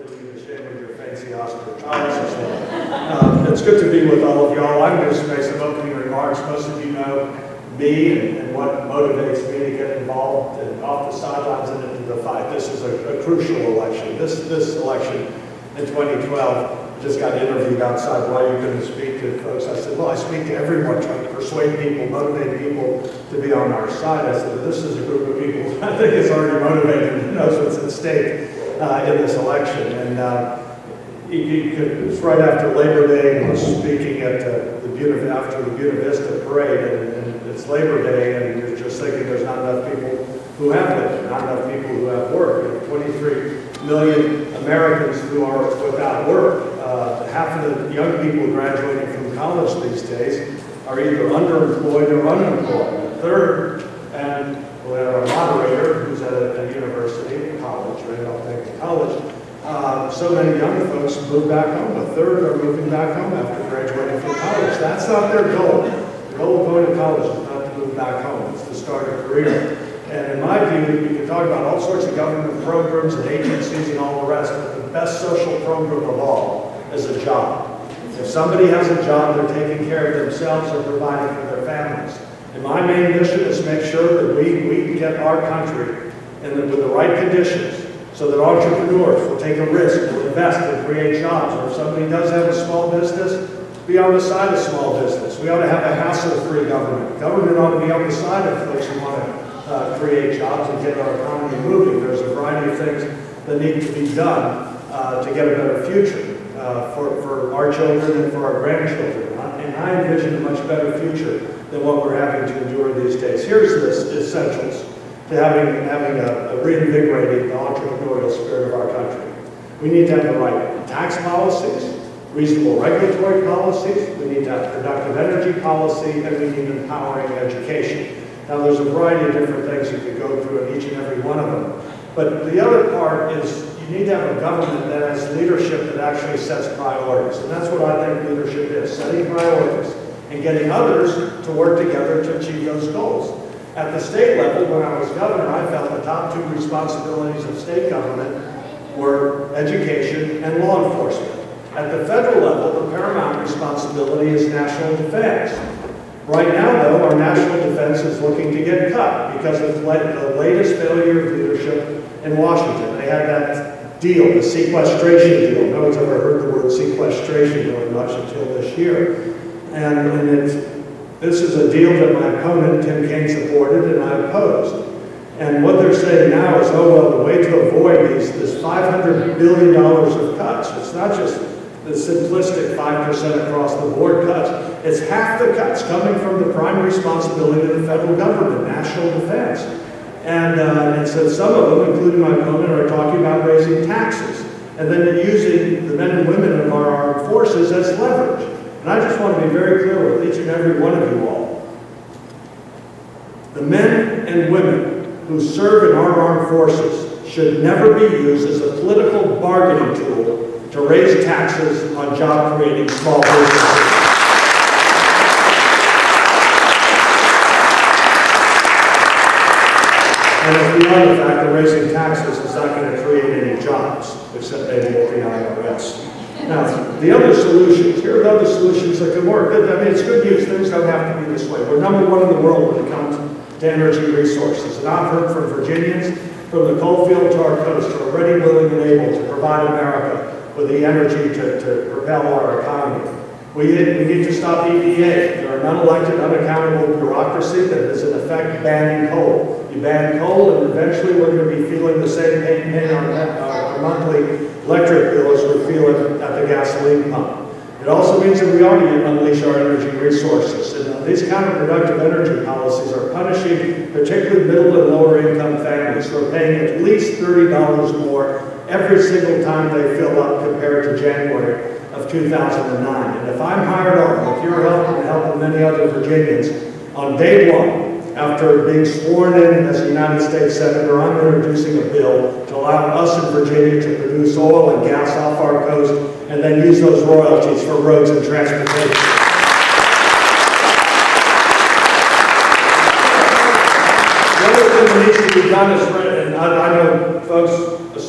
putting you to shame with your fancy Oscar trousers. It's good to be with all of y'all. I'm going to make some opening remarks. Most of you know me and what motivates me to get involved and off the sidelines and into the fight. This is a crucial election. This election in 2012, I just got interviewed outside. Why are you going to speak to folks? I said, well, I speak to everyone, trying to persuade people, motivate people to be on our side. I said, this is a group of people I think is already motivated and knows what's at stake in this election. And it was right after Labor Day, and I was speaking at after the Buena Vista parade, and it's Labor Day, and you're just thinking there's not enough people who have lived, not enough people who have work. We have 23 million Americans who are without work. Half of the young people graduating from college these days are either underemployed or unemployed. Third, and we have a moderator who's at a university, college, right? I'll take the college. So many young folks move back home. A third are moving back home after graduating from college. That's not their goal. The goal of going to college is not to move back home. It's to start a career. And in my view, you can talk about all sorts of government programs and agencies and all the rest, but the best social program of all is a job. If somebody has a job, they're taking care of themselves and providing for their families. And my main mission is to make sure that we get our country with the right conditions, so that entrepreneurs will take a risk, will invest and create jobs. Or if somebody does have a small business, be on the side of small business. We ought to have a hassle-free government. Government ought to be on the side of folks who want to create jobs and get our economy moving. There's a variety of things that need to be done to get a better future for our children and for our grandchildren. And I envision a much better future than what we're having to endure these days. Here's the essentials to having a reinvigorating the entrepreneurial spirit of our country. We need to have the right tax policies, reasonable regulatory policies, we need to have productive energy policy, and we need empowering education. Now there's a variety of different things you could go through in each and every one of them. But the other part is you need to have a government that has leadership that actually sets priorities. And that's what I think leadership is, setting priorities and getting others to work together to achieve those goals. At the state level, when I was governor, I felt the top two responsibilities of state government were education and law enforcement. At the federal level, the paramount responsibility is national defense. Right now, though, our national defense is looking to get cut because of the latest failure of leadership in Washington. They had that deal, the sequestration deal. No one's ever heard the word sequestration really much until this year. This is a deal that my opponent, Tim Kaine, supported and I opposed. And what they're saying now is, oh, well, the way to avoid this $500 billion of cuts, it's not just the simplistic 5% across the board cuts, it's half the cuts coming from the prime responsibility of the federal government, national defense. And so some of them, including my opponent, are talking about raising taxes and then using the men and women of our armed forces as leverage. And I just want to be very clear with each and every one of you all. The men and women who serve in our armed forces should never be used as a political bargaining tool to raise taxes on job-creating small businesses. And it's beyond the fact that raising taxes is not going to create any jobs, except maybe at the IRS. Now, the other solutions, here are the other solutions that can work. I mean, it's good news. Things don't have to be this way. We're number one in the world when it comes to energy resources. And I've heard from Virginians, from the coal field to our coast, who are ready, willing, and able to provide America with the energy to propel our economy. We need to stop EPA. They're an unelected, unaccountable bureaucracy that is in effect banning coal. You ban coal, and eventually we're going to be feeling the same pain on our monthly electric bill as we're feeling at the gasoline pump. It also means that we ought to unleash our energy resources. And these counterproductive energy policies are punishing particularly middle and lower income families who are paying at least $30 more every single time they fill up compared to January of 2009. And if I'm hired on, with your help and the help of many other Virginians, on day one, after being sworn in as a United States Senator, I'm introducing a bill to allow us in Virginia to produce oil and gas off our coast and then use those royalties for roads and transportation. The other thing that needs to be done is, and I know folks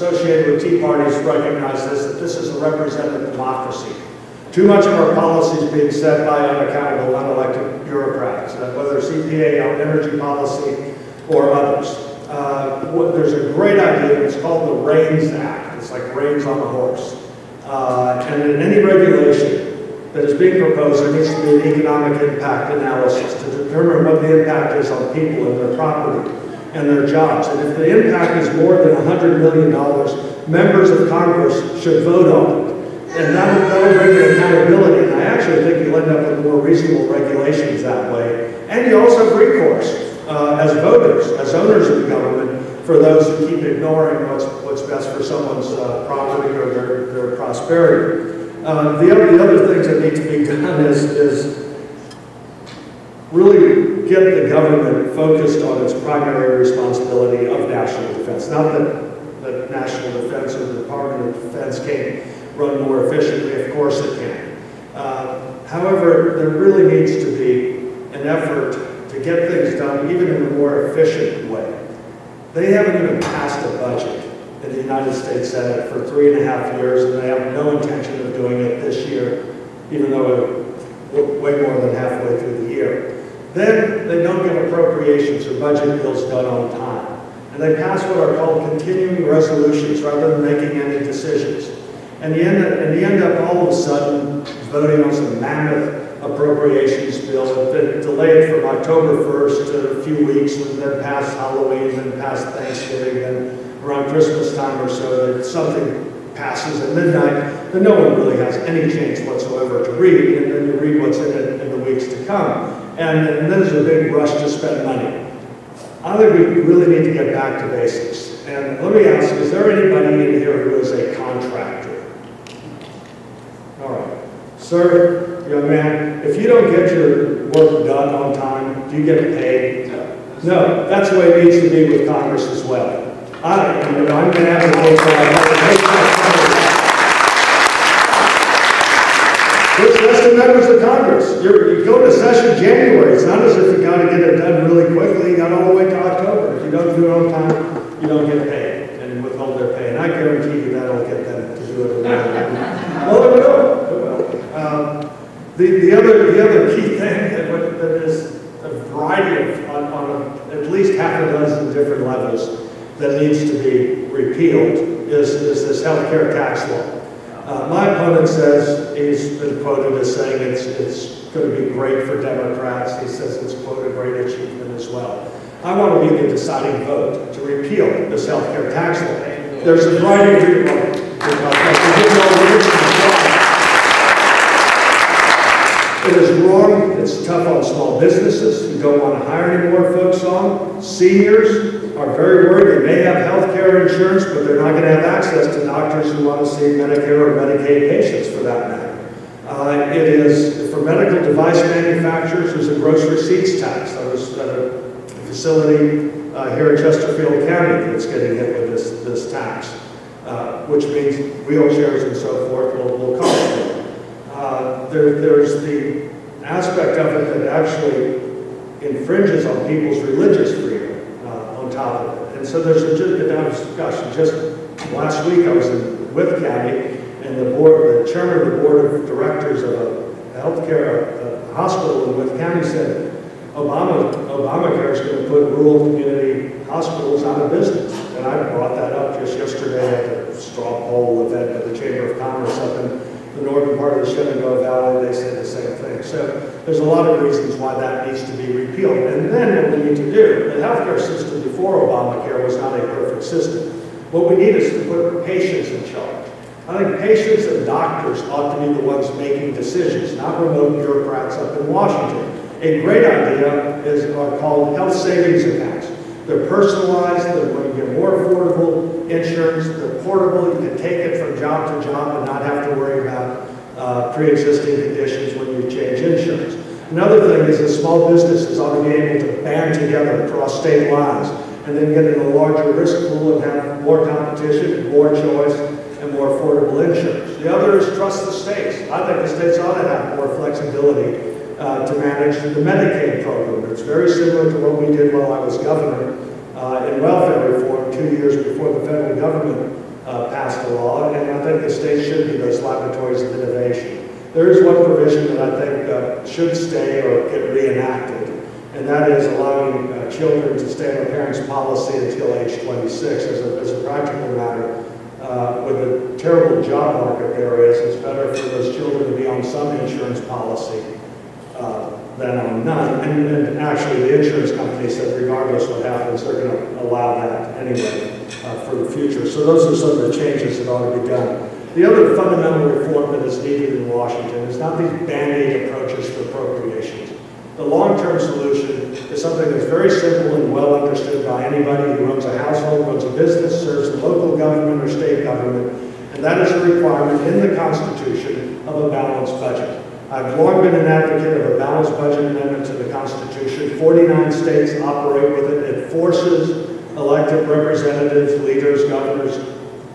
associated with Tea Parties recognize this, that this is a representative democracy. Too much of our policy is being set by unaccountable, unelected bureaucrats, whether it's EPA on energy policy or others. There's a great idea, it's called the REINS Act. It's like reins on a horse. And in any regulation that is being proposed, there needs to be an economic impact analysis to determine what the impact is on people and their property and their jobs. And if the impact is more than $100 million, members of Congress should vote on it. And that will bring in accountability. And I actually think you'll end up with more reasonable regulations that way. And you also have recourse as voters, as owners of the government, for those who keep ignoring what's best for someone's property or their prosperity. The other things that need to be done is really get the government focused on its primary responsibility of national defense. Not that national defense or the Department of Defense can't run more efficiently, of course it can. However, there really needs to be an effort to get things done even in a more efficient way. They haven't even passed a budget in the United States Senate for 3.5 years, and they have no intention of doing it this year, even though we're way more than halfway through the year. Then they don't get appropriations or budget bills done on time. And they pass what are called continuing resolutions rather than making any decisions. And you end up all of a sudden voting on some mammoth appropriations bill that been delayed from October 1st to a few weeks, and then past Halloween, then past Thanksgiving, then around Christmas time or so, that something passes at midnight that no one really has any chance whatsoever to read, and then you read what's in it in the weeks to come. And then there's a big rush to spend money. I think we really need to get back to basics. And let me ask, is there anybody in here who is a contractor? All right. Sir, young man, if you don't get your work done on time, do you get paid? No, that's the way it needs to be with Congress as well. I'm going to advocate for That's the members of Congress. You go to session January. It's not as if you got to get it done really quickly. You got all the way to October. If you don't do it on time, you don't get paid and withhold their pay. And I guarantee you that'll get them to do it. Well, it will. The other key thing that is a variety of, on at least half a dozen different levels that needs to be repealed is this health care tax law. My opponent says, he's been quoted as saying it's going to be great for Democrats. He says it's, quote, a great achievement as well. I want to be the deciding vote to repeal this health care tax law. There's a variety of reasons. It is wrong. It's tough on small businesses who don't want to hire any more folks on. Seniors are very worried. They may have health care insurance, but they're not going to have access to doctors who want to see Medicare or Medicaid patients for that matter. It is, for medical device manufacturers, there's a gross receipts tax. I was at a facility here in Chesterfield County that's getting hit with this tax, which means wheelchairs and so forth will cost more. There's the aspect of it that actually infringes on people's religious freedom on top of it. And so there's a discussion. Just last week I was in Wythe County, and the chairman of the board of directors of a healthcare hospital in Wythe County said Obamacare is going to put rural community hospitals out of business. And I brought that up just yesterday at a straw poll event at the Chamber of Commerce up in the northern part of the Shenandoah Valley. They said the same thing. So there's a lot of reasons why that needs to be repealed. And then what we need to do, the healthcare system before Obamacare was not a perfect system. What we need is to put patients in charge. I think patients and doctors ought to be the ones making decisions, not remote bureaucrats up in Washington. A great idea are called health savings accounts. They're personalized, they're going to get more affordable insurance, they're portable, you can take it from job to job and not have to worry about pre-existing conditions when you change insurance. Another thing is that small businesses ought to be able to band together across state lines and then get in a larger risk pool and have more competition, more choice, and more affordable insurance. The other is trust the states. I think the states ought to have more flexibility to manage the Medicaid program. It's very similar to what we did while I was governor in welfare reform 2 years before the federal government There is one provision that I think should stay or get reenacted, and that is allowing children to stay on a parent's policy until age 26. As a practical matter, with the terrible job market there is, it's better for those children to be on some insurance policy than on none. And actually, the insurance company said regardless what happens, they're going to allow that anyway for the future. So those are some of the changes that ought to be done. The other fundamental reform that is needed in Washington is not these band-aid approaches to appropriations. The long-term solution is something that's very simple and well understood by anybody who runs a household, runs a business, serves in local government or state government, and that is a requirement in the Constitution of a balanced budget. I've long been an advocate of a balanced budget amendment to the Constitution. 49 states operate with it. It forces elected representatives, leaders, governors,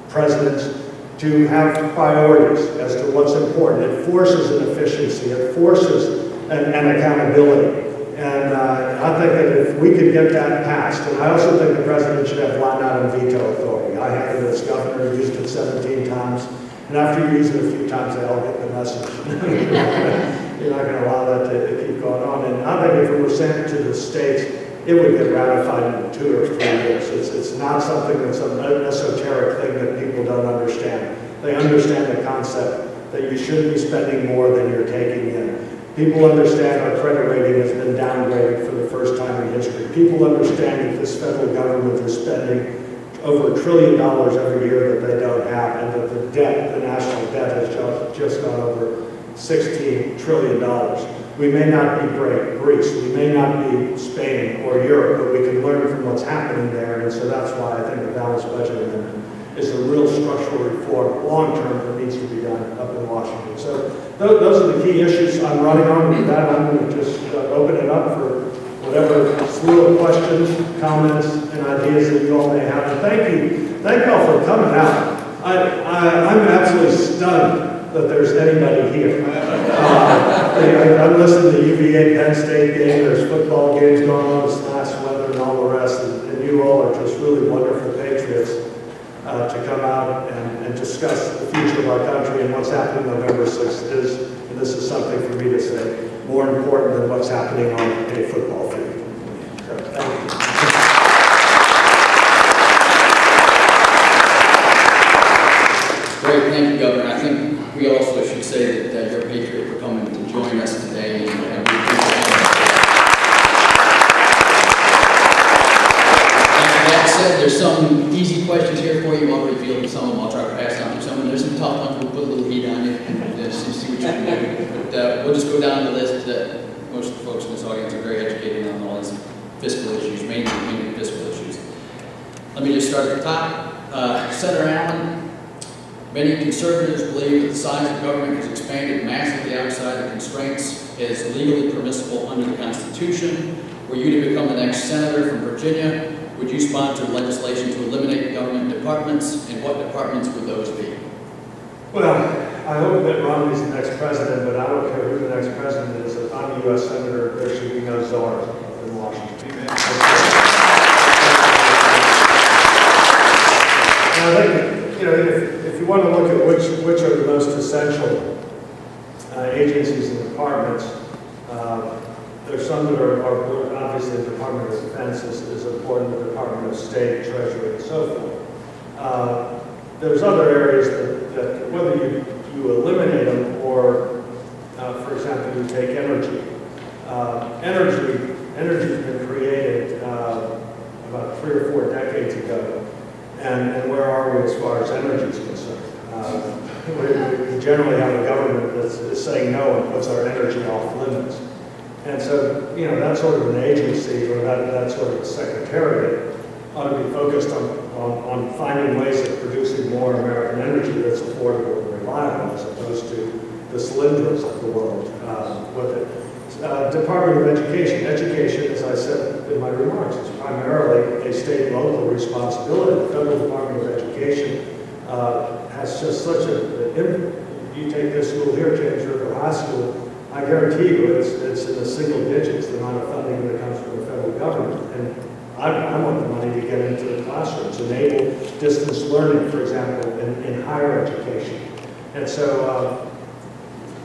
presidents to have priorities as to what's important. It forces an efficiency. It forces an accountability. And I think that if we could get that passed, and I also think the president should have line item veto authority. I have it as governor, used it 17 times. And after you use it a few times, they all get the message. You're not going to allow that to keep going on. And I think if it were sent to the states, it would get ratified in 2 or 3 years. It's not something that's an esoteric thing that people don't understand. They understand the concept that you shouldn't be spending more than you're taking in. People understand our credit rating has been downgraded for the first time in history. People understand that this federal government is spending over $1 trillion every year that they don't have, and that the debt, the national debt, has just gone over $16 trillion. We may not be Greece, we may not be Spain or Europe, but we can learn from what's happening there, and so that's why I think the balanced budget amendment is a real structural reform, long-term, that needs to be done up in Washington. So those are the key issues I'm running on. With that, I'm going to just open it up for whatever slew of questions, comments, and ideas that you all may have. And thank you all for coming out. I'm absolutely stunned that there's anybody here. I'm listening to UVA Penn State game. There's football games going on, it's nice weather and all the rest, and you all are just really wonderful patriots to come out and discuss the future of our country, and what's happening November 6th is, and this is something for me to say, more important than what's happening on a football field. So, thank you. Great, thank you, Governor. I think we also should say that you're a patriot for coming to join us today, and we appreciate it. That said, there's some easy questions here for you. I've already fielded some of them. I'll try to pass on to some. And there's some tough ones. We'll put a little heat on you and see what you can do. But we'll just go down the list. Most of the folks in this audience are very educated on all these fiscal issues, mainly fiscal issues. Let me just start at the top. Senator Allen, many conservatives believe that the size of government has expanded massively outside the constraints as legally permissible under the Constitution. Were you to become the next senator from Virginia, would you sponsor legislation to eliminate government departments, and what departments would those be? Well, I hope that Romney's the next president, but I don't care who the next president is. If I'm a U.S. senator, there should be no czars in Washington. And I think, if you want to look at which are the most essential agencies and departments, there's some that are obviously the Department of Defense is important, the Department of State, Treasury, and so forth. There's other areas that whether you eliminate them or, for example, you take energy. Energy's been created about 3 or 4 decades ago, and where are we as far as energy is concerned? We generally have a government that's saying no and puts our energy off limits. And so, that sort of an agency or that sort of a secretariat ought to be focused on finding ways of producing more American energy that's affordable and reliable, as opposed to the Solyndras of the world with it. Department of Education. Education, as I said in my remarks, is primarily a state and local responsibility. The Federal Department of Education has just such you take this school here, James River High School, I guarantee you it's in the single digits, the amount of funding that comes from the federal government. And I want the money to get into the classrooms, enable distance learning, for example, in higher education. And so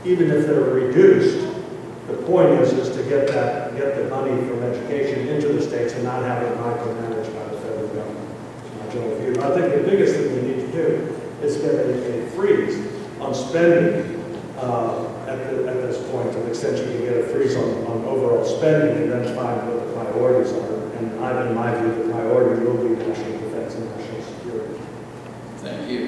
even if they're reduced, the point is to get the money from education into the states and not have it micromanaged by the federal government. It's my general view. I think the biggest thing we need to do is get a freeze on spending at this point, to the extent you can get a freeze on overall spending and then find what the priorities are. And in my view, the priority will be national defense and national security. Thank you.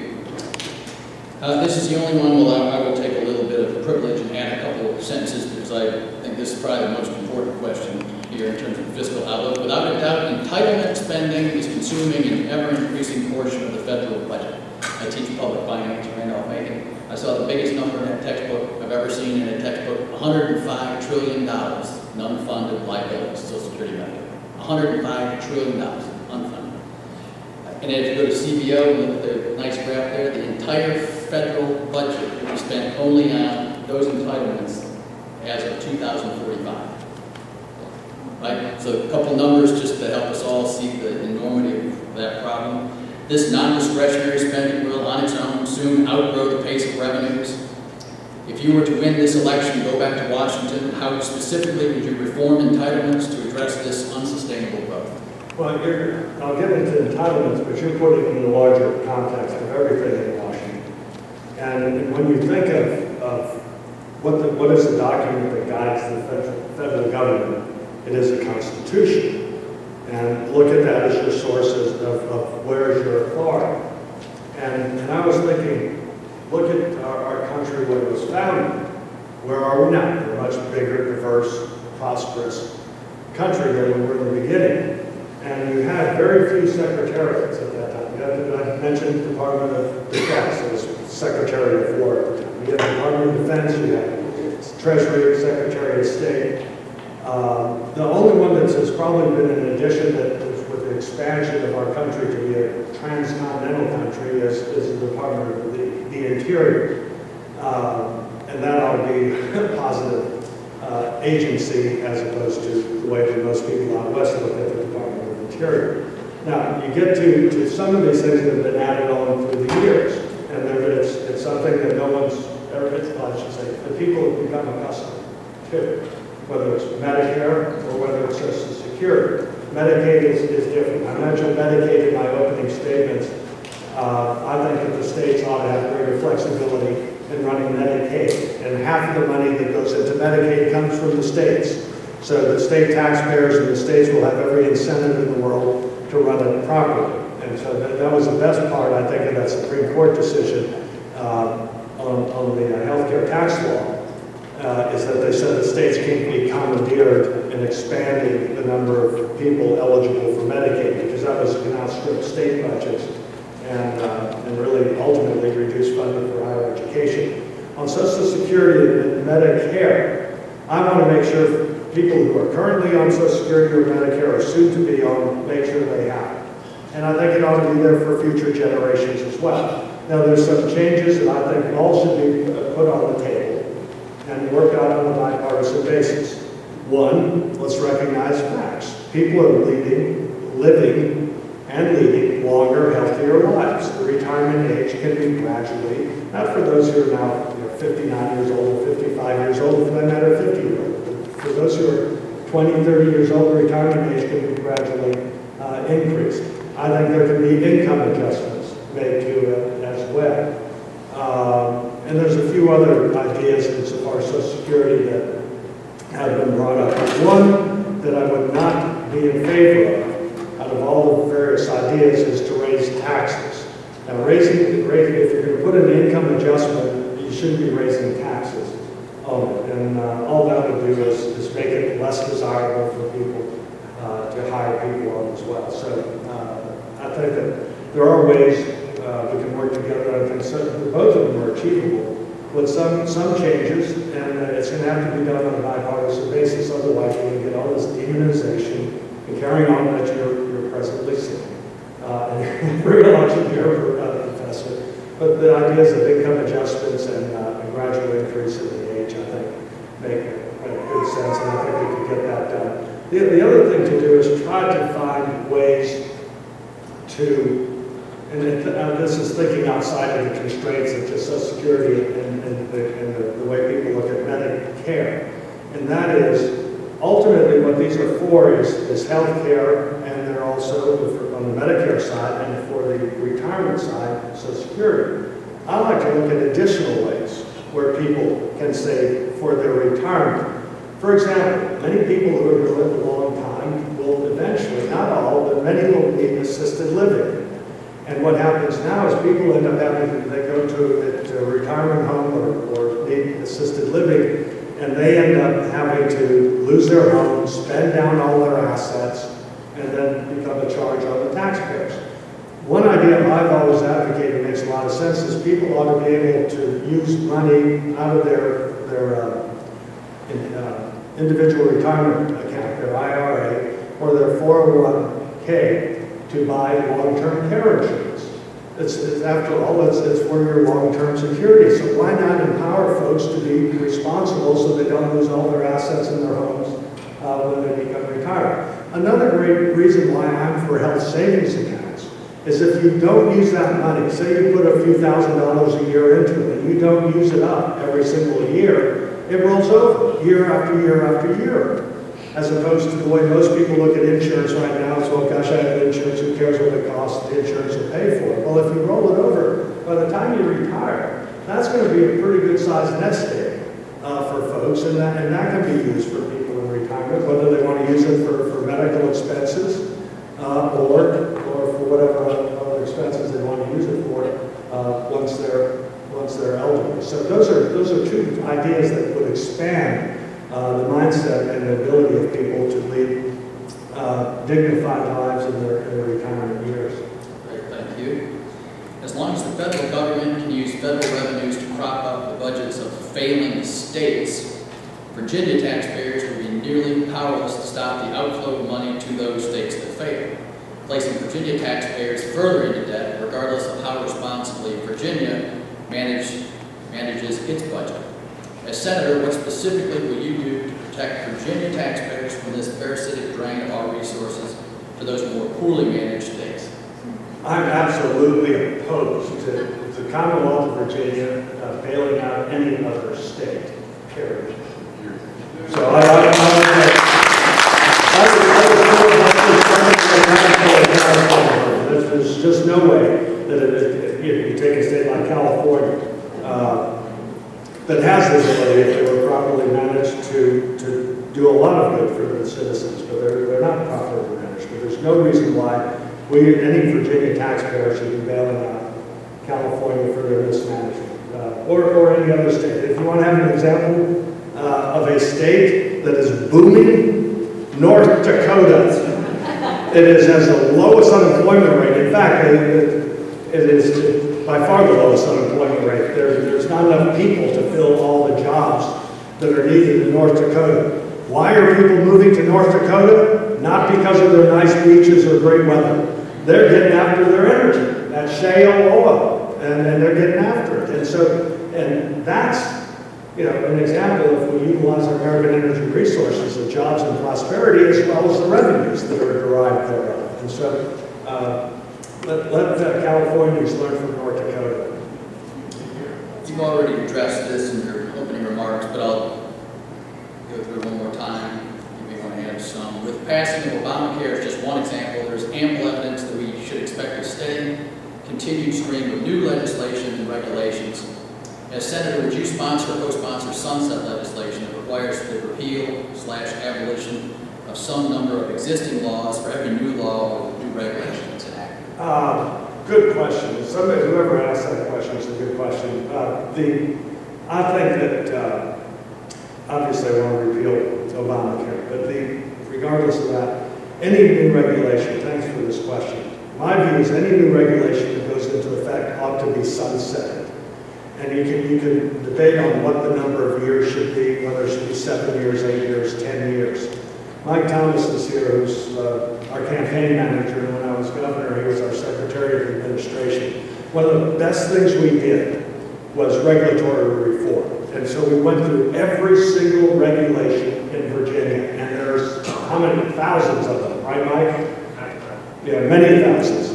This is the only one where I will take a little bit of privilege and add a couple of sentences, because I think this is probably the most important question here in terms of fiscal outlook. Without a doubt, entitlement spending is consuming an ever-increasing portion of the federal budget. I teach public finance at Randolph-Macon. I saw the biggest number in that textbook I've ever seen in a textbook, $105 trillion non-funded liabilities, Social Security benefit. $105 trillion unfunded. And if you go to CBO and look at the nice graph there, the entire federal budget will be spent only on those entitlements as of 2045. Right? So a couple numbers just to help us all see the enormity of that problem. This non-discretionary spending will, on its own, soon outgrow the pace of revenues. If you were to win this election, go back to Washington, how specifically would you reform entitlements to address this unsustainable growth? Well, I'll get into entitlements, but you're putting it in the larger context of everything in Washington. And when you think of what is the document that guides the federal government, it is the Constitution. And look at that as your sources of where is your authority. And I was thinking, look at our country when it was founded. Where are we now? We're a much bigger, diverse, prosperous country than we were in the beginning. And you had very few secretariats at that time. I mentioned the Department of Defense, it was Secretary of War at the time. You had the Department of Defense, you had Treasury, Secretary of State. The only one that has probably been an addition that is with the expansion of our country to be a transcontinental country is the Department of the Interior. And that ought to be a positive agency as opposed to the way that most people out west look at the Department of the Interior. Now, you get to some of these things that have been added on through the years, and it's something that no one's ever, I should say, the people have become accustomed to, whether it's Medicare or whether it's Social Security. Medicaid is different. I mentioned Medicaid in my opening statements. I think that the states ought to have greater flexibility in running Medicaid, and half of the money that goes into Medicaid comes from the states. So the state taxpayers and the states will have every incentive in the world to run it properly. And so that was the best part, I think, of that Supreme Court decision on the health care tax law, is that they said the states can't be commandeered in expanding the number of people eligible for Medicaid, because that was going to outstrip state budgets and really ultimately reduce funding for higher education. On Social Security and Medicare, I want to make sure people who are currently on Social Security or Medicare or soon to be on, make sure they have it. And I think it ought to be there for future generations as well. Now, there's some changes that I think all should be put on the table and worked out on a bipartisan basis. One, let's recognize facts. People are living and leading longer, healthier lives. The retirement age can be gradually, not for those who are now 59 years old, 55 years old, for that matter, 50-year-old. For those who are 20, 30 years old, the retirement age can be gradually increased. I think there can be income adjustments made to it as well. And there's a few other ideas insofar as Social Security that have been brought up. One that I would not be in favor of, out of all the various ideas, is to raise taxes. Now, if you're going to put an income adjustment, you shouldn't be raising taxes on it. And all that would do is make it less desirable for people to hire people on as well. So I think that there are ways we can work together. I think both of them are achievable with some changes, and it's going to have to be done on a bipartisan basis. Otherwise, you're going to get all this demonization and carrying on that you're presently seeing. And re-election here for professor. But the ideas of income adjustments and a gradual increase in the age, I think, make good sense, and I think we can get that done. The other thing to do is try to find ways to And this is thinking outside of the constraints of just Social Security and the way people look at Medicare. And that is, ultimately what these are for is health care, and they're also on the Medicare side, and for the retirement side, Social Security. I like to look at additional ways where people can save for their retirement. For example, many people who are going to live a long time will eventually, not all, but many will need assisted living. And what happens now is people end up having, they go to a retirement home or need assisted living, and they end up having to lose their home, spend down all their assets, and then become a charge on the taxpayers. One idea I've always advocated makes a lot of sense is people ought to be able to use money out of their individual retirement account, their IRA, or their 401k to buy long-term care insurance. It's after all, it's for your long-term security. So why not empower folks to be responsible so they don't lose all their assets in their homes when they become retired? Another great reason why I'm for health savings accounts is if you don't use that money, say you put a few $1,000s a year into it, and you don't use it up every single year, it rolls over year after year after year. As opposed to the way most people look at insurance right now, it's, well, gosh, I have insurance, who cares what it costs, the insurance will pay for it. Well, if you roll it over, by the time you retire, that's going to be a pretty good sized nest egg for folks, and that can be used for people in retirement, whether they want to use it for medical expenses or for whatever other expenses they want to use it for once they're elderly. So those are two ideas that would expand the mindset and the ability of people to lead dignified lives in their retirement years. Great, thank you. As long as the federal government can use federal revenues to prop up the budgets of failing states, Virginia taxpayers will be nearly powerless to stop the outflow of money to those states that fail, placing Virginia taxpayers further into debt, regardless of how responsibly Virginia manages its budget. As Senator, what specifically will you do to protect Virginia taxpayers from this parasitic drain of our resources to those more poorly managed states? I'm absolutely opposed to the Commonwealth of Virginia bailing out any other state, period. So there's just no way that you take a state like California that has the ability, if they were properly managed, to do a lot of good for the citizens, but they're not properly managed. But there's no reason why any Virginia taxpayer should be bailing out California for their mismanagement, or any other state. If you want to have an example of a state that is booming, North Dakota. It has the lowest unemployment rate. In fact, it is by far the lowest unemployment rate. There's not enough people to fill all the jobs that are needed in North Dakota. Why are people moving to North Dakota? Not because of their nice beaches or great weather. They're getting after their energy, that shale oil, and they're getting after it. And that's, an example of we utilize American energy resources of jobs and prosperity as well as the revenues that are derived thereof. And so let Californians learn from North Dakota. You've already addressed this in your opening remarks, but I'll go through it one more time. You may want to add some. With passing of Obamacare is just one example. There's ample evidence that we should expect a steady, continued stream of new legislation and regulations. As Senator, would you sponsor or co-sponsor sunset legislation that requires the repeal/abolition of some number of existing laws for every new law or new regulation that's enacted? Good question. Whoever asked that question is a good question. I think that obviously I want to repeal Obamacare, but regardless of that, any new regulation, thanks for this question. My view is any new regulation that goes into effect ought to be sunsetted. And you can debate on what the number of years should be, whether it should be 7 years, 8 years, 10 years. Mike Thomas is here, who's our campaign manager, and when I was governor, he was our Secretary of Administration. One of the best things we did was regulatory reform. And so we went through every single regulation in Virginia, and there's how many? Thousands of them, right, Mike? Yeah, many thousands.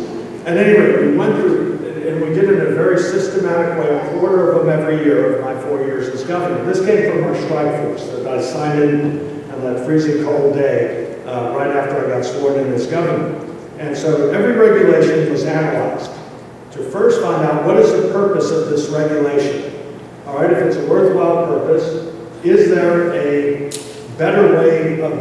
At any rate, we went through, and we did it in a very systematic way, a quarter of them every year of my 4 years as governor. This came from our strike force that I signed in on that freezing cold day right after I got sworn in as governor. And so every regulation was analyzed to first find out what is the purpose of this regulation. All right, if it's a worthwhile purpose, is there a better way of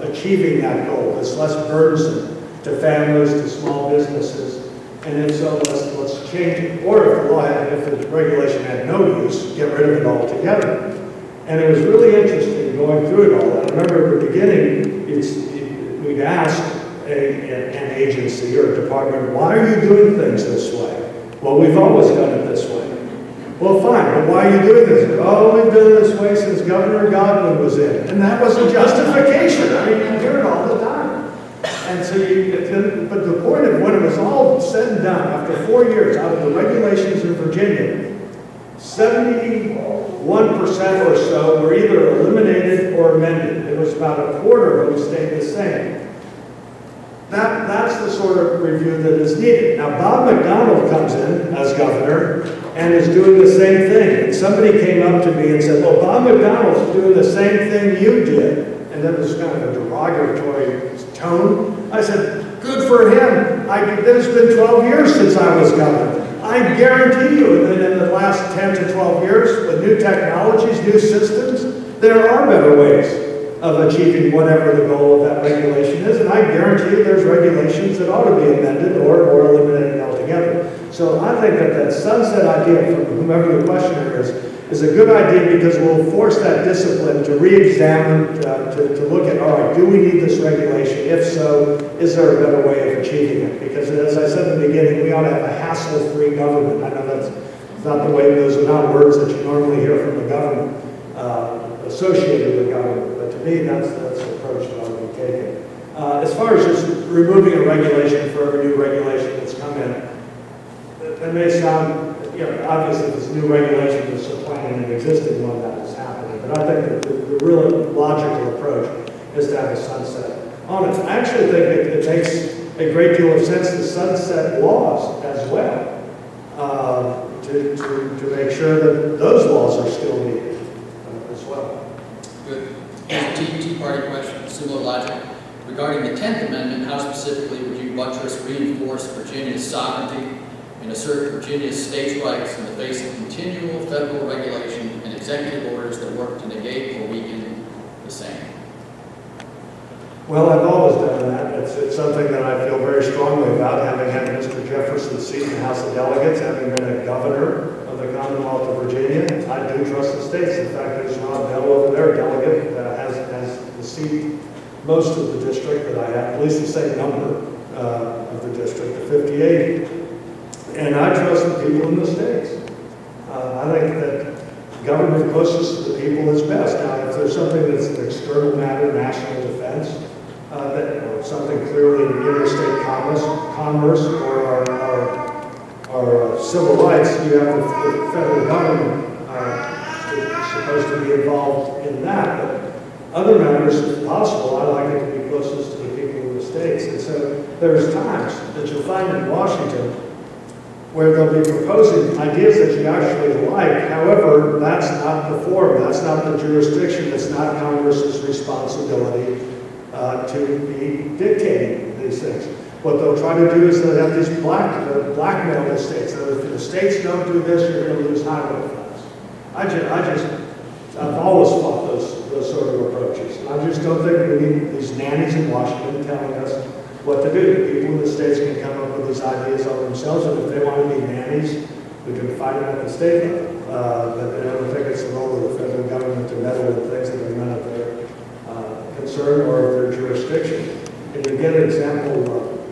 achieving that goal that's less burdensome to families, to small businesses? And if so, let's change it. Or if the regulation had no use, get rid of it altogether. And it was really interesting going through it all. I remember at the beginning, we'd ask an agency or a department, why are you doing things this way? Well, we've always done it this way. Well, fine, but why are you doing this? Oh, we've done it this way since Governor Godwin was in. And that was a justification. I mean, you hear it all the time. And so but the point of when it was all said and done, after 4 years, out of the regulations in Virginia, 71% or so were either eliminated or amended. It was about a quarter of them stayed the same. That's the sort of review that is needed. Now, Bob McDonald comes in as governor and is doing the same thing. And somebody came up to me and said, well, Bob McDonald's doing the same thing you did. And then there's kind of a derogatory tone. I said, good for him. It's been 12 years since I was governor. I guarantee you that in the last 10 to 12 years, with new technologies, new systems, there are better ways of achieving whatever the goal of that regulation is. And I guarantee you there's regulations that ought to be amended or eliminated altogether. So I think that sunset idea from whomever the questioner is a good idea because it will force that discipline to re-examine, to look at, all right, do we need this regulation? If so, is there a better way of achieving it? Because as I said in the beginning, we ought to have a hassle-free government. I know that's not the way, those are not words that you normally hear from the government, associated with government. But to me, that's the approach that I would be taking. As far as just removing a regulation for every new regulation that's come in, that may sound, obviously this new regulation is supplanting an existing one that is happening, but I think that the really logical approach is to have a sunset on it. I actually think it makes a great deal of sense to sunset laws as well, to make sure that those laws are still needed as well. Good. Two-party question, similar logic. Regarding the 10th Amendment, how specifically would you buttress, reinforce Virginia's sovereignty and assert Virginia's states' rights in the face of continual federal regulation and executive orders that work to negate or weaken the same? Well, I've always done that. It's something that I feel very strongly about, having had Mr. Jefferson's seat in the House of Delegates, having been a governor of the Commonwealth of Virginia. I do trust the states. In fact, there's Rob Bell over there, delegate, has the seat, most of the district that I have, at least the same number of the district, the 58. And I trust the people in the states. I think that government closest to the people is best. Now, if there's something that's an external matter, national defense, or something clearly interstate commerce or our civil rights, you have the federal government supposed to be involved in that. But other matters, if possible, I like it to be closest to the people in the states. And so there's times that you'll find in Washington where they'll be proposing ideas that you actually like. However, that's not the forum, that's not the jurisdiction, it's not Congress's responsibility to be dictating these things. What they'll try to do is they'll have these blackmail the states. So if the states don't do this, you're going to lose highway funds. I've always fought those sort of approaches. I just don't think we need these nannies in Washington telling us what to do. People in the states can come up with these ideas all themselves, and if they want to be nannies, we can fight them at the state level. But I don't think it's the role of the federal government to meddle with things that are none of their concern or of their jurisdiction. And you get an example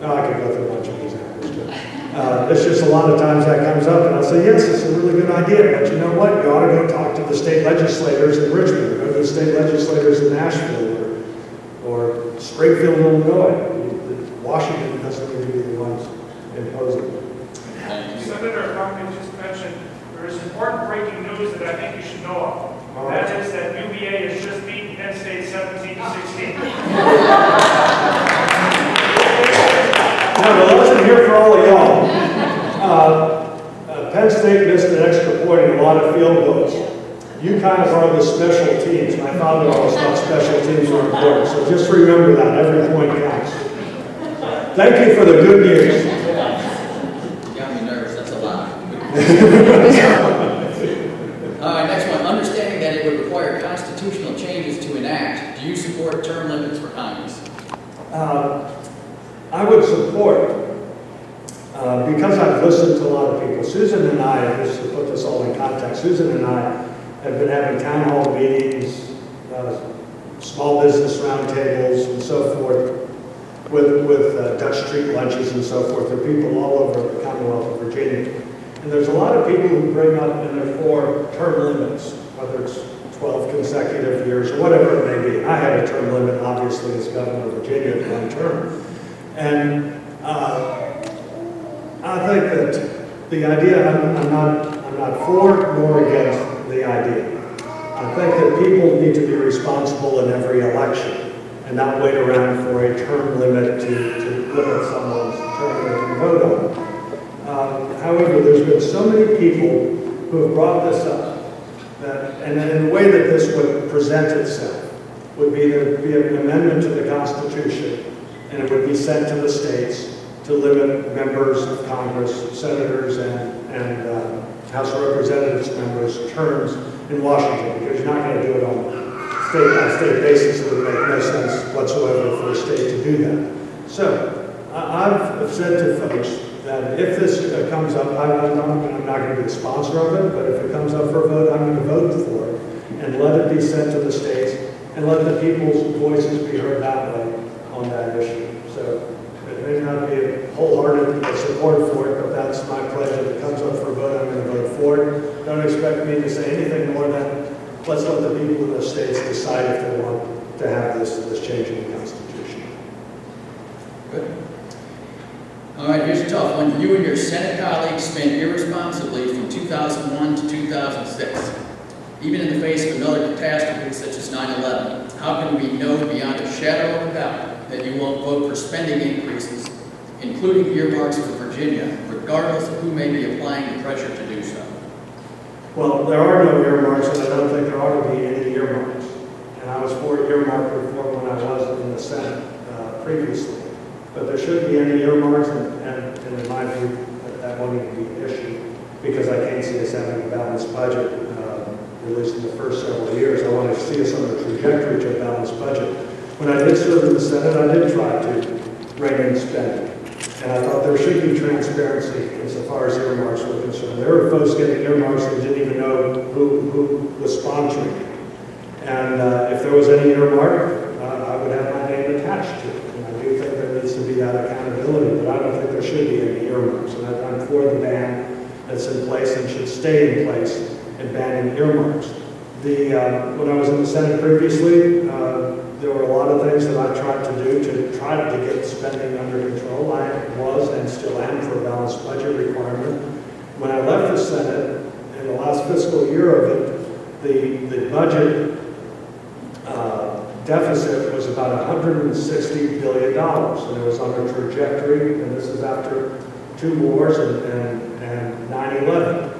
I could go through a bunch of examples too. It's just a lot of times that comes up, and I'll say, yes, it's a really good idea, but you know what? You ought to go talk to the state legislators in Richmond, or go to the state legislators in Nashville, or Springfield, Illinois. Washington doesn't need to be the ones imposing it. Senator Conklin just mentioned there is important breaking news that I think you should know of. That is that UVA has just beaten Penn State 17-16. No, but I wasn't here for all of y'all. Penn State missed an extra point in a lot of field goals. You kind of are the special teams. My father always thought special teams were important, so just remember that. Every point counts. Thank you for the good news. You got me nervous, that's a lot. All right, next one. Understanding that it would require constitutional changes to enact, do you support term limits for Congress? I would support, because I've listened to a lot of people. Susan and I, just to put this all in context, Susan and I have been having town hall meetings, small business roundtables and so forth, with Dutch Street lunches and so forth. There are people all over the Commonwealth of Virginia. And there's a lot of people who bring up in their four term limits, whether it's 12 consecutive years or whatever it may be. I had a term limit, obviously, as governor of Virginia, one term. And I think that the idea, I'm not for nor against the idea. I think that people need to be responsible in every election and not wait around for a term limit to limit someone's term they can vote on. However, there's been so many people who have brought this up, and in the way that this would present itself would be there be an amendment to the Constitution, and it would be sent to the states to limit members of Congress, senators, and House of Representatives members' terms in Washington, because you're not going to do it on a state-by-state basis. It would make no sense whatsoever for a state to do that. So I've said to folks that if this comes up, I'm not going to be the sponsor of it, but if it comes up for a vote, I'm going to vote for it and let it be sent to the states and let the people's voices be heard that way on that issue. So it may not be a wholehearted support for it, but that's my pledge. If it comes up for a vote, I'm going to vote for it. Don't expect me to say anything more than let's let the people in the states decide if they want to have this change in the Constitution. Good. All right, here's a tough one. You and your Senate colleagues spent irresponsibly from 2001 to 2006. Even in the face of another catastrophe such as 9/11, how can we know beyond a shadow of a doubt that you won't vote for spending increases, including earmarks for Virginia, regardless of who may be applying the pressure to do so? Well, there are no earmarks, and I don't think there ought to be any earmarks. And I was for earmark reform when I was in the Senate previously. But there shouldn't be any earmarks, and in my view, that won't even be an issue, because I can't see us having a balanced budget, at least in the first several years. I want to see us on the trajectory to a balanced budget. When I did serve in the Senate, I did try to rein in spending. And I thought there should be transparency insofar as earmarks were concerned. There were folks getting earmarks that didn't even know who was sponsoring it. And if there was any earmark, I would have my name attached to it. And I do think there needs to be that accountability, but I don't think there should be any earmarks. And I'm for the ban that's in place and should stay in place in banning earmarks. When I was in the Senate previously, there were a lot of things that I tried to do to try to get spending under control. I was and still am for a balanced budget requirement. When I left the Senate, in the last fiscal year of it, the budget deficit was about $160 billion, and it was on a trajectory, and this is after 2 wars and 9/11.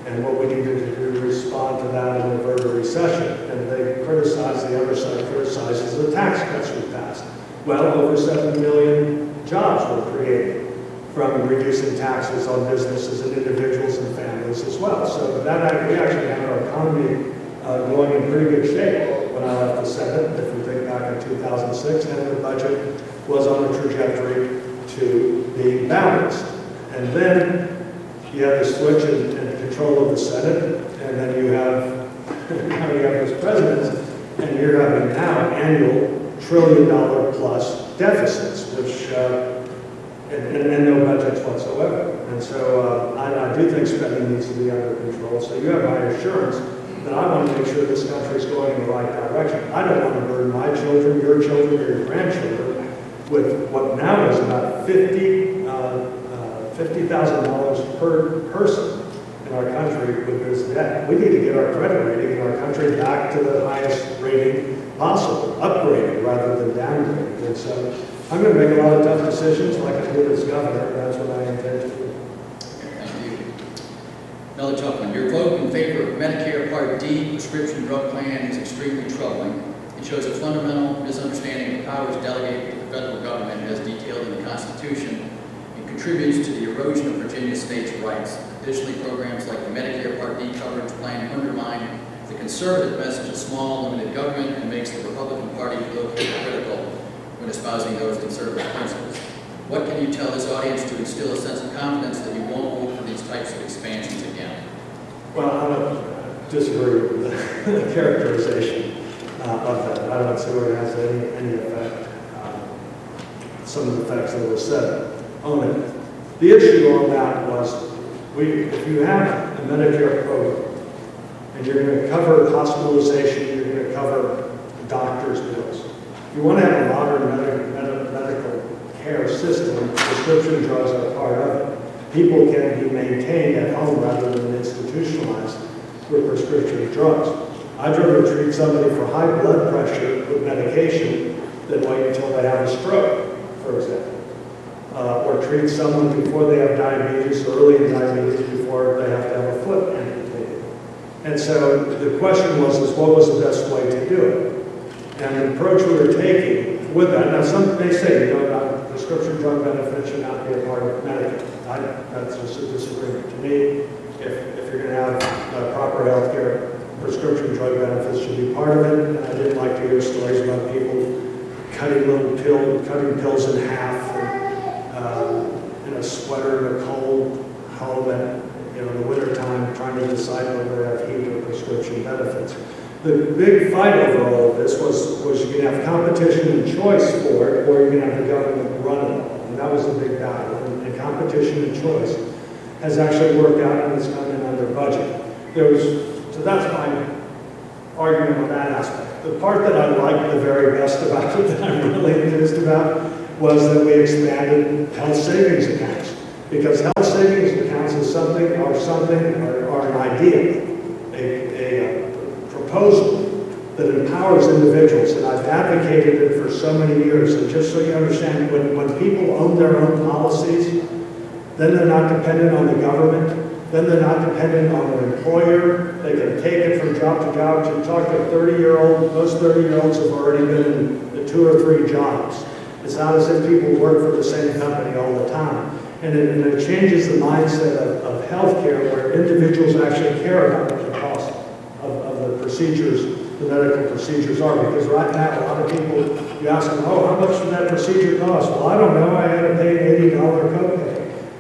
And what we needed to do to respond to that and avert a recession. And they criticized, the other side criticizes the tax cuts we passed. Well, over 7 million jobs were created from reducing taxes on businesses and individuals and families as well. So that we actually had our economy going in pretty good shape when I left the Senate, if we think back in 2006, and the budget was on a trajectory to being balanced. And then you have the switch in control of the Senate, and then you have this president, and you're having now annual $1 trillion plus deficits, which and no budgets whatsoever. And so I do think spending needs to be under control. So you have my assurance that I want to make sure this country is going in the right direction. I don't want to burden my children, your children, or your grandchildren with what now is about $50,000 per person in our country with this debt. We need to get our credit rating in our country back to the highest rating possible, upgraded rather than downgraded. And so I'm going to make a lot of tough decisions like I did as governor, and that's what I intend to do. Thank you. Another tough one. Your vote in favor of Medicare Part D prescription drug plan is extremely troubling. It shows a fundamental misunderstanding of powers delegated to the federal government as detailed in the Constitution and contributes to the erosion of Virginia states' rights. Additionally, programs like the Medicare Part D coverage plan undermine the conservative message of small, limited government and makes the Republican Party look hypocritical when espousing those conservative principles. What can you tell this audience to instill a sense of confidence that you won't vote for these types of expansions again? Well, I don't disagree with the characterization of that. I don't see where it has any effect, some of the facts that were said on it. The issue on that was, if you have a Medicare program, and you're going to cover hospitalization, you're going to cover doctor's bills. If you want to have a modern medical care system, prescription drugs are part of it. People can be maintained at home rather than institutionalized with prescription drugs. I'd rather treat somebody for high blood pressure with medication than wait until they have a stroke, for example. Or treat someone before they have diabetes, early in diabetes, before they have to have a foot amputated. And so the question was, what was the best way to do it? And the approach we were taking with that, now some may say, prescription drug benefits should not be a part of Medicare. That's just a disagreement. To me, if you're going to have proper health care, prescription drug benefits should be part of it. And I didn't like to hear stories about people cutting pills in half, in a sweater in a cold home at in the wintertime, trying to decide whether they have heat or prescription benefits. The big fight over all of this was you can have competition and choice for it, or you can have the government run it all. And that was the big battle. And competition and choice has actually worked out, and it's come in under budget. So that's my argument on that aspect. The part that I liked the very best about it, that I'm really enthused about, was that we expanded health savings accounts. Because health savings accounts is something, or an idea, a proposal that empowers individuals. And I've advocated it for so many years. And just so you understand, when people own their own policies, then they're not dependent on the government. Then they're not dependent on an employer. They can take it from job to job. To talk to a 30-year-old, most 30-year-olds have already been in 2 or 3 jobs. It's not as if people work for the same company all the time. And it changes the mindset of healthcare, where individuals actually care about what the cost of the procedures, the medical procedures are. Because right now, a lot of people, you ask them, how much did that procedure cost? Well, I don't know. I had to pay an $80 copay.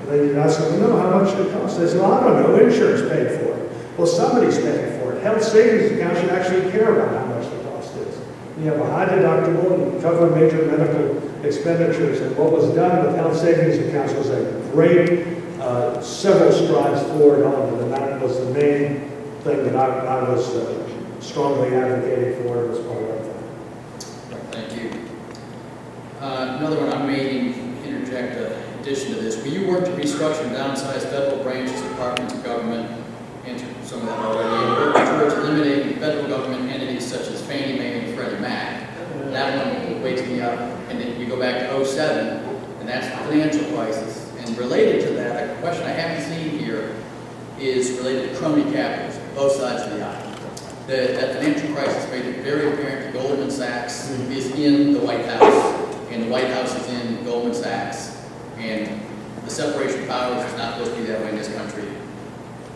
And then you ask them, no, how much did it cost? They say, well, I don't know. Insurance paid for it. Well, somebody's paying for it. Health savings accounts should actually care about how much the cost is. You have a high deductible and you cover major medical expenditures. And what was done with health savings accounts was a great several strides forward on it. And that was the main thing that I was strongly advocating for as part of that. Thank you. Another one I may interject in addition to this. Will you work to restructure and downsize federal branches, departments of government, answered some of that already, and work towards eliminating federal government entities such as Fannie Mae and Freddie Mac? That one wakes me up. And then you go back to 2007, and that's the financial crisis. And related to that, a question I haven't seen here is related to crony capitals, both sides of the aisle. That financial crisis made it very apparent that Goldman Sachs is in the White House, and the White House is in Goldman Sachs, and the separation of powers is not supposed to be that way in this country.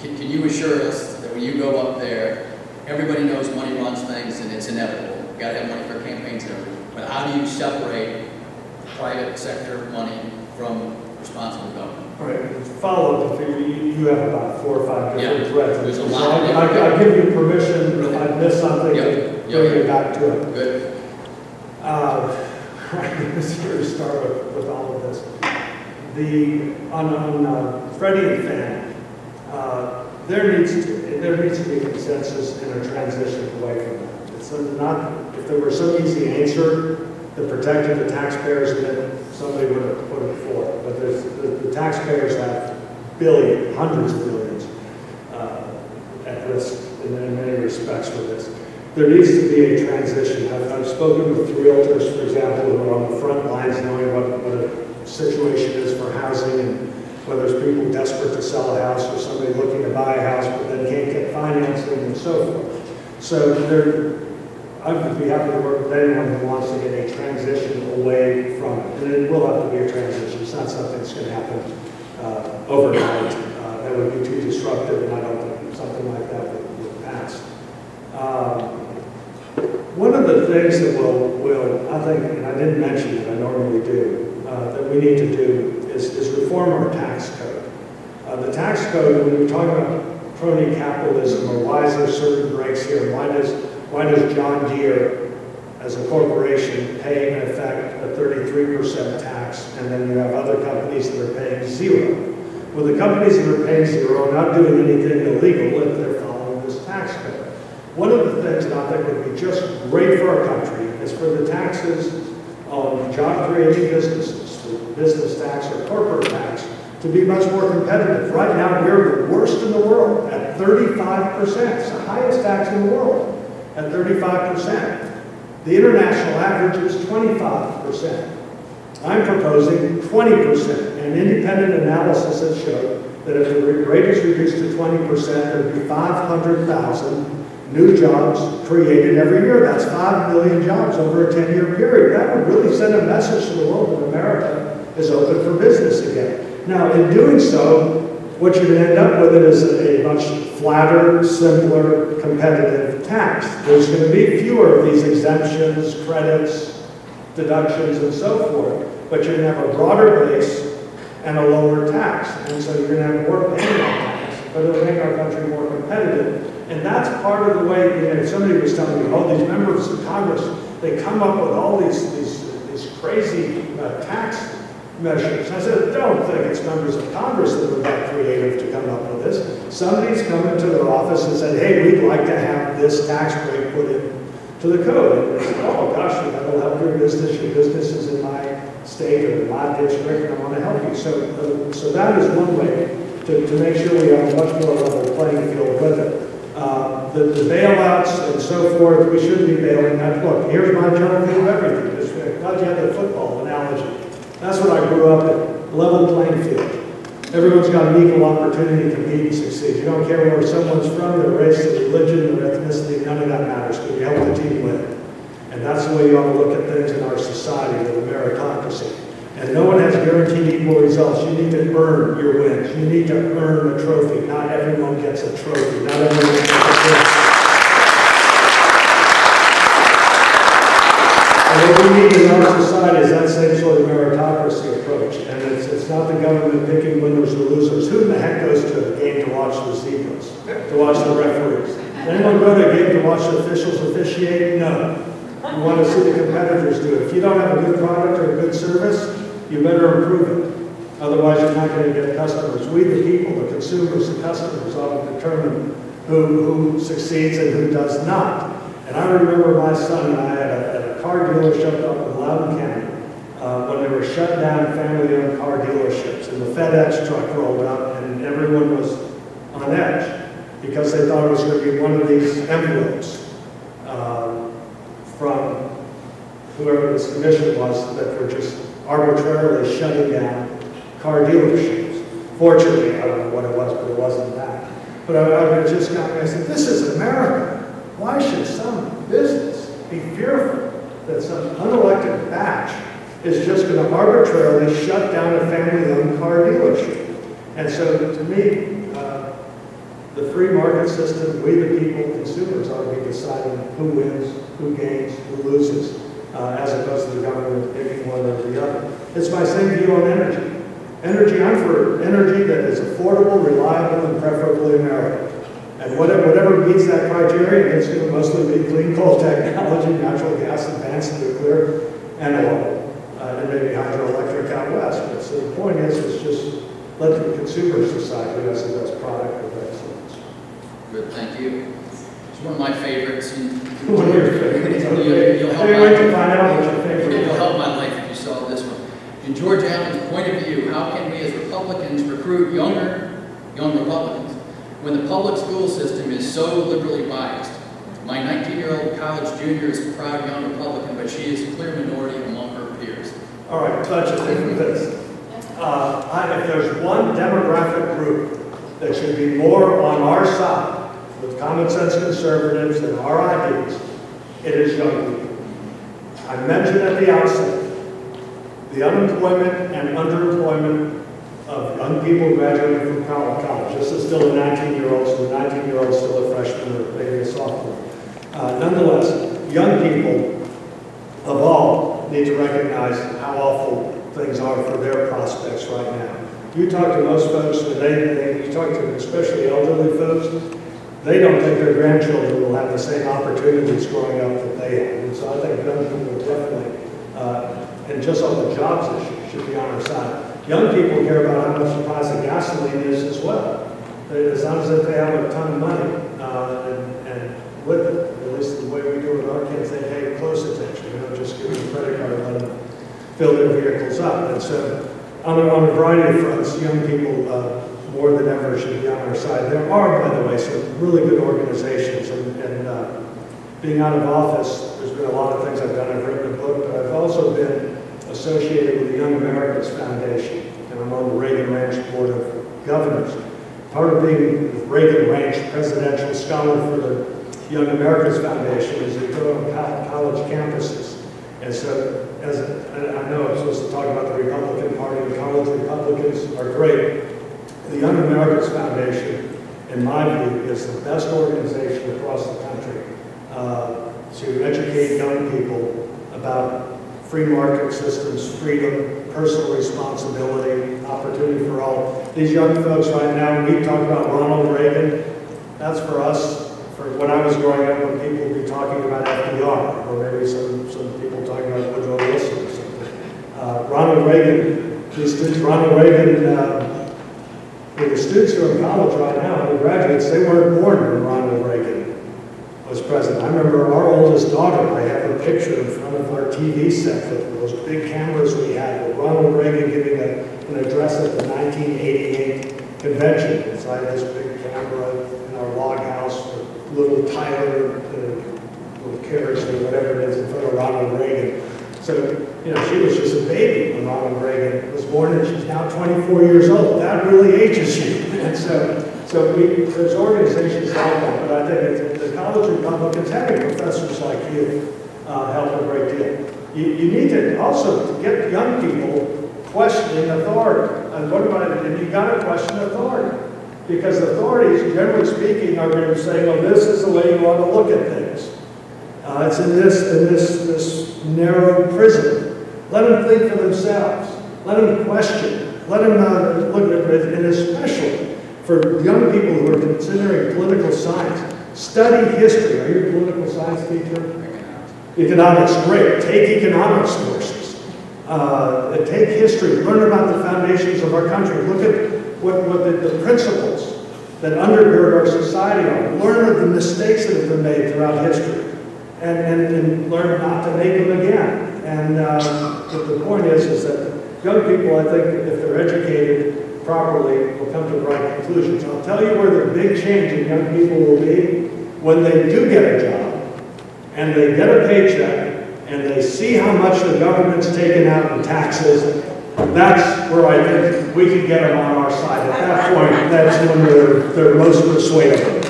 Can you assure us that when you go up there, everybody knows money runs things and it's inevitable? You've got to have money for campaigns and everything. But how do you separate private sector money from responsible government? All right, follow the you have about 4 or 5 different threads. There's a So lot of I'll give you permission if I miss something to Yep. bring you back to it. Good. Let's here to start with all of this. On Freddie and Fannie, there needs to be consensus in a transition away from that. It's not, if there were some easy answer that protected the taxpayers, then somebody would have put it forward. But the taxpayers have billions, hundreds of billions at risk in many respects for this. There needs to be a transition. I've spoken with realtors, for example, who are on the front lines knowing what a situation is for housing, whether it's people desperate to sell a house or somebody looking to buy a house but then can't get financing and so forth. So I would be happy to work with anyone who wants to get a transition away from it. And it will have to be a transition. It's not something that's going to happen overnight. That would be too disruptive, and I don't think something like that would pass. One of the things that will, I think, and I didn't mention it, I normally do, that we need to do is reform our tax code. The tax code, when we talk about crony capitalism, or why is there certain breaks here, and why does John Deere, as a corporation, pay in effect a 33% tax, and then you have other companies that are paying 0? Well, the companies that are paying 0 are not doing anything illegal if they're following this tax code. One of the things that I think would be just great for our country is for the taxes on job-creating businesses, the business tax or corporate tax, to be much more competitive. Right now, we're the worst in the world at 35%. It's the highest tax in the world at 35%. The international average is 25%. I'm proposing 20%. An independent analysis has showed that if the rate is reduced to 20%, there would be 500,000 new jobs created every year. That's 5 million jobs over a 10-year period. That would really send a message to the world that America is open for business again. Now, in doing so, what you're going to end up with is a much flatter, simpler, competitive tax. There's going to be fewer of these exemptions, credits, deductions, and so forth, but you're going to have a broader base and a lower tax. And so you're going to have more paying on tax, but it'll make our country more competitive. And that's part of the way, somebody was telling me, oh, these members of Congress, they come up with all these crazy tax measures. I said, don't think it's members of Congress that were that creative to come up with this. Somebody's come into their office and said, hey, we'd like to have this tax break put into the code. And they said, oh gosh, that'll help your business. Your business is in my state or in my district, and I want to help you. So that is one way to make sure we have a much more level playing field with it. The bailouts and so forth, we shouldn't be bailing out. Look, here's my general view of everything. I'm glad you had the football analogy. That's what I grew up at, level playing field. Everyone's got an equal opportunity to compete and succeed. You don't care where someone's from, their race, their religion, their ethnicity, none of that matters, because you help the team win. And that's the way you ought to look at things in our society with a meritocracy. And no one has guaranteed equal results. You need to earn your wins. You need to earn a trophy. Not everyone gets a trophy. Not everyone gets a trophy. And what we need in our society is that same sort of meritocracy approach. And it's not the government picking winners or losers. Who in the heck goes to a game to watch the zebras, to watch the referees? Anyone go to a game to watch the officials officiate? No. You want to see the competitors do it. If you don't have a good product or a good service, you better improve it. Otherwise, you're not going to get customers. We, the people, the consumers, the customers, ought to determine who succeeds and who does not. And I remember my son and I at a car dealership up in Loudoun County when they were shut down family-owned car dealerships. And the FedEx truck rolled up and everyone was on edge because they thought it was going to be one of these envelopes from whoever this commission was that were just arbitrarily shutting down car dealerships. Fortunately, I don't know what it was, but it wasn't that. But I just got me, I said, this is America. Why should some business be fearful that some unelected batch is just going to arbitrarily shut down a family-owned car dealership? And so to me, the free market system, we the people, consumers, ought to be deciding who wins, who gains, who loses, as opposed to the government picking one or the other. It's my same view on energy. I'm for energy that is affordable, reliable, and preferably American. And whatever meets that criteria, it's going to mostly be clean coal technology, natural gas, advanced nuclear, and oil, and maybe hydroelectric out west. But so the point is just let the consumers decide who has the best product of excellence. Good, thank you. It's one of my favorites. One of your favorites. You'll help my life if you saw this one. In George Allen's point of view, how can we as Republicans recruit young Republicans when the public school system is so liberally biased? My 19-year-old college junior is a proud young Republican, but she is a clear minority among her peers. All right, touch it with this. If there's one demographic group that should be more on our side with common sense conservatives and our ideas, it is young people. I mentioned at the outset, the unemployment and underemployment of young people graduating from college. This is still a 19-year-old, so the 19-year-old is still a freshman or maybe a sophomore. Nonetheless, young people of all need to recognize how awful things are for their prospects right now. You talk to most folks, you talk to especially elderly folks, they don't think their grandchildren will have the same opportunities growing up that they had. And so I think young people definitely, and just on the jobs issue, should be on our side. Young people care about how much the price of gasoline is as well. As long as they have a ton of money, and with it, at least the way we do with our kids, they pay close attention. We don't just give them a credit card and let them fill their vehicles up. And so on a variety of fronts, young people more than ever should be on our side. There are, by the way, some really good organizations, and being out of office, there's been a lot of things I've done. I've written a book, but I've also been associated with the Young Americans Foundation, and I'm on the Reagan Ranch Board of Governors. Part of being the Reagan Ranch Presidential Scholar for the Young Americans Foundation is to go on college campuses. And so, and I know I'm supposed to talk about the Republican Party, and college Republicans are great. The Young Americans Foundation, in my view, is the best organization across the country to educate young people about free market systems, freedom, personal responsibility, opportunity for all. These young folks right now, we talk about Ronald Reagan. That's for us, for when I was growing up, when people would be talking about FDR, or maybe some people talking about Woodrow Wilson or something. Ronald Reagan, these students, the students who are in college right now, the graduates, they weren't born when Ronald Reagan was president. I remember our oldest daughter, I have a picture in front of our TV set with those big cameras we had, with Ronald Reagan giving an address at the 1988 convention. Inside this big camera in our log house with little Tyler, little carriage or whatever it is in front of Ronald Reagan. So, she was just a baby when Ronald Reagan was born, and she's now 24 years old. That really ages you. And there's organizations like that, but I think the college Republicans, having professors like you, help a great deal. You need to also get young people questioning authority. And you got to question authority. Because authorities, generally speaking, are going to say, well, this is the way you want to look at things. It's in this narrow prison. Let them think for themselves. Let them question. Let them look at it, and especially for young people who are considering political science, study history. Are you a political science teacher? Economics, great. Take economics courses. Take history. Learn about the foundations of our country. Look at what the principles that undergird our society are. Learn of the mistakes that have been made throughout history. And learn not to make them again. But the point is that young people, I think, if they're educated properly, will come to the right conclusions. I'll tell you where the big change in young people will be when they do get a job, and they get a paycheck, and they see how much the government's taken out in taxes. That's where I think we can get them on our side. At that point, that's when they're most persuadable.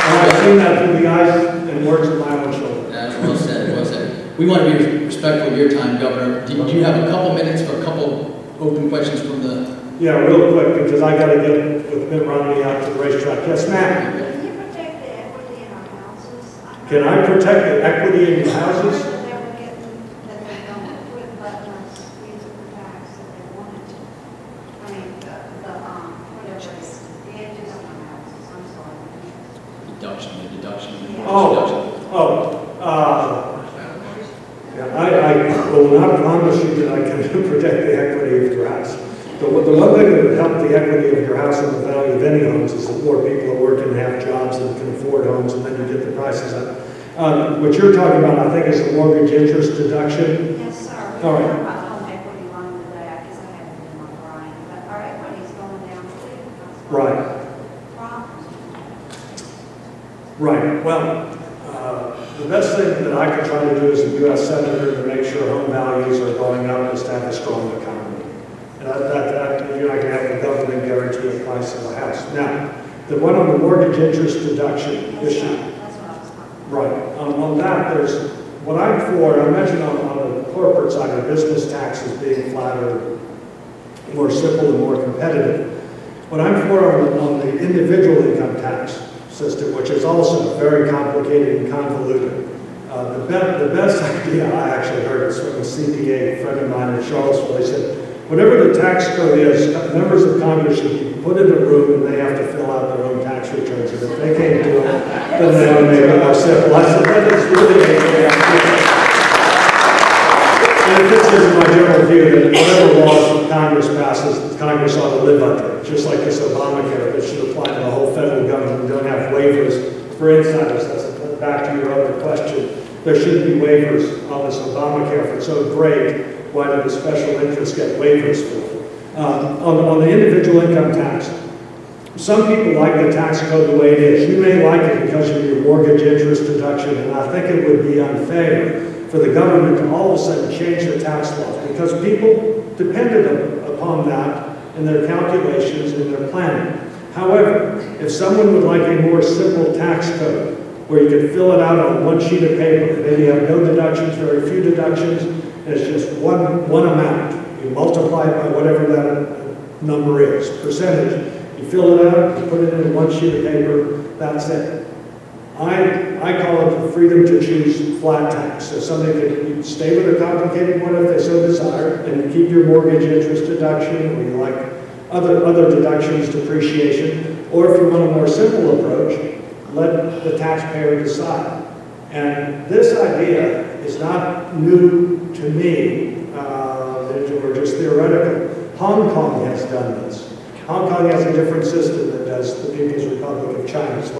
I've seen that through the eyes and words of my own children. That's well said, well said. We want to be respectful of your time, Governor. Do you have a couple minutes for a couple open questions from the... Yeah, real quick, because I got to get with Mitt Romney out to the racetrack. Yes, ma'am? Can you protect the equity in our houses? Can I protect the equity in your houses? That they were getting, that they don't quit letting us use the tax that they wanted to. I mean, whatever it is, the edges on our houses, I'm sorry. The deduction. Yeah, I will not promise you that I can protect the equity of your house. The one thing that would help the equity of your house and the value of any homes is that more people are working and have jobs and can afford homes, and then you get the prices up. What you're talking about, I think, is the mortgage interest deduction. Yes, sir. All right. We're talking about home equity loan today, I guess I haven't been on Brian, but our equity's going down too. Right. Problems. Right. Well, the The best thing that I can try to do as a U.S. Senator to make sure home values are going up is to have a strong economy. And you're not going to have the government guarantee the price of a house. Now, the one on the mortgage interest deduction issue. That's what I was talking about. Right. On that, there's, what I'm for, I mentioned on the corporate side of business taxes being flatter, more simple and more competitive. What I'm for on the individual income tax system, which is also very complicated and convoluted. The best idea I actually heard is from a CPA friend of mine in Charlottesville. He said, whatever the tax code is, members of Congress should be put in a room and they have to fill out their own tax returns. And if they can't do it, then they ought to make it more simple. I said, that is really a good idea. And it fits into my general view that whatever laws Congress passes, Congress ought to live under. Just like this Obamacare, that should apply to the whole federal government. We don't have waivers for insiders. That's back to your other question. There shouldn't be waivers on this Obamacare. If it's so great, why do the special interests get waivers for? On the individual income tax, some people like the tax code the way it is. You may like it because of your mortgage interest deduction, and I think it would be unfair for the government to all of a sudden change the tax laws because people depended upon that in their calculations and their planning. However, if someone would like a more simple tax code where you could fill it out on one sheet of paper, maybe have no deductions, very few deductions, and it's just one amount. You multiply it by whatever that number is, percentage. You fill it out, you put it in one sheet of paper, that's it. I call it the freedom to choose flat tax. So somebody could stay with a complicated one if they so desire, and keep your mortgage interest deduction, or you like other deductions, depreciation, or if you want a more simple approach, let the taxpayer decide. And this idea is not new to me, or just theoretical. Hong Kong has done this. Hong Kong has a different system that does the People's Republic of China.